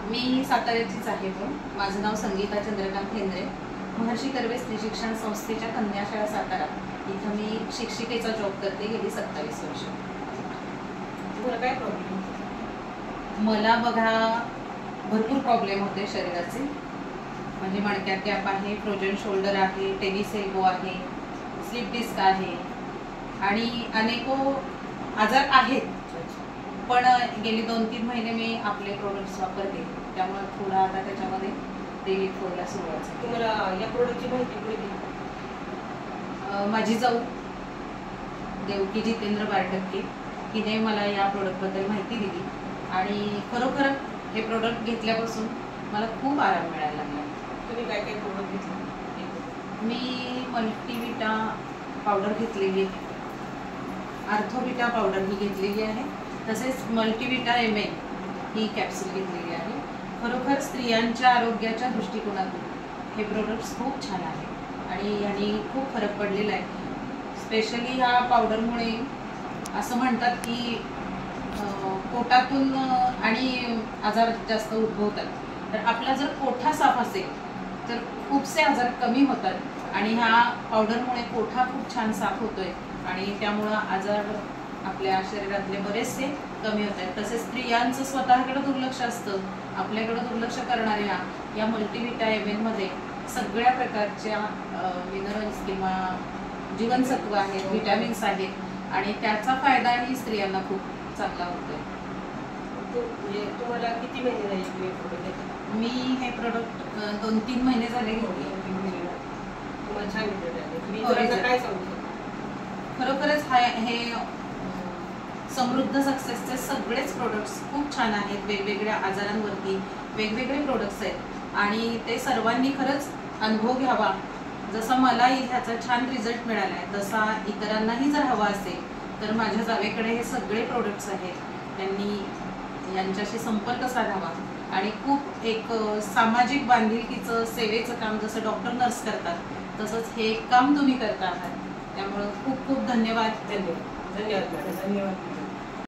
मी साताऱ्याचीच आहे, पण माझं नाव संगीता चंद्रकांत हेंद्रे. महर्षी कर्वे स्त्री शिक्षण संस्थेच्या कन्याशाळा सातारा इथं मी शिक्षिकेचा जॉब करते गेली 27 वर्ष. तुम्हाला काय प्रॉब्लेम? मला बघा भरपूर प्रॉब्लेम होते शरीराचे, म्हणजे मणक्यात गॅप आहे, फ्रोजन शोल्डर आहे, टेनिस एल्बो आहे, स्लिप डिस्क आहे आणि अनेको आजार आहेत. पण गेली 2-3 महिने मी आपले प्रोडक्ट्स वापरते, त्यामुळे थोडा आता त्याच्यामध्ये रिलीफ व्हायला सुरुवात झाली. तुम्हाला या प्रोडक्टची माहिती कुठे दिली? माझी जाऊ देवकी जितेंद्र बारटक्के हिने मला या प्रोडक्टबद्दल माहिती दिली आणि खरोखर हे प्रोडक्ट घेतल्यापासून मला खूप आराम मिळायला लागला. तुम्ही काय काय प्रोडक्ट घेतले? मी मल्टीविटा पावडर घेतलेली आहे, आर्थोविटा पावडर ही घेतलेली आहे, तसेच मल्टीविटा MN ही कॅप्सूल घेतलेली आहे. खरोखर स्त्रियांच्या आरोग्याच्या दृष्टिकोनातून हे प्रोडक्ट्स खूप छान आहे आणि यांनी खूप फरक पडलेला आहे. स्पेशली ह्या पावडरमुळे असं म्हणतात की पोटातून आणि आजार जास्त उद्भवतात, तर आपला जर कोठा साफ असेल तर खूपसे आजार कमी होतात आणि ह्या पावडरमुळे कोठा खूप छान साफ होतोय आणि त्यामुळं आजार आपल्या शरीरातले बरेचसे कमी होत आहेत. तसेच स्त्रियांचं स्वतःकडे दुर्लक्ष असतं, आपल्याकडे दुर्लक्ष करणाऱ्या या मल्टीविटा MN मध्ये सगळ्या प्रकारच्या मिनरल्स किंवा जीवनसत्व आहेत, व्हिटॅमिन्स आहेत आणि त्याचा फायदाही स्त्रियांना खूप चांगला होतोय. तुम्हाला किती महिने झाले प्रोडक्ट? मी हे प्रोडक्ट 2-3 महिने झाले घेतले. तुम्हाला छान रिझल्ट काय सांगू? खरोखरच हे समृद्ध सक्सेसचे सगळेच प्रोडक्ट्स खूप छान आहेत. वेगवेगळ्या आजारांवरती वेगवेगळे प्रोडक्ट्स आहेत आणि ते सर्वांनी खरंच अनुभव घ्यावा. जसा मला ह्याचा छान रिझल्ट मिळाला आहे तसा इतरांनाही जर हवा असेल तर माझ्या जावेकडे हे सगळे प्रोडक्ट्स आहेत, त्यांनी यांच्याशी संपर्क साधावा आणि खूप एक सामाजिक बांधिलकीचं सेवेचं काम जसं डॉक्टर नर्स करतात तसंच हे काम तुम्ही करता आहात. त्यामुळं खूप खूप धन्यवाद. धन्यवाद.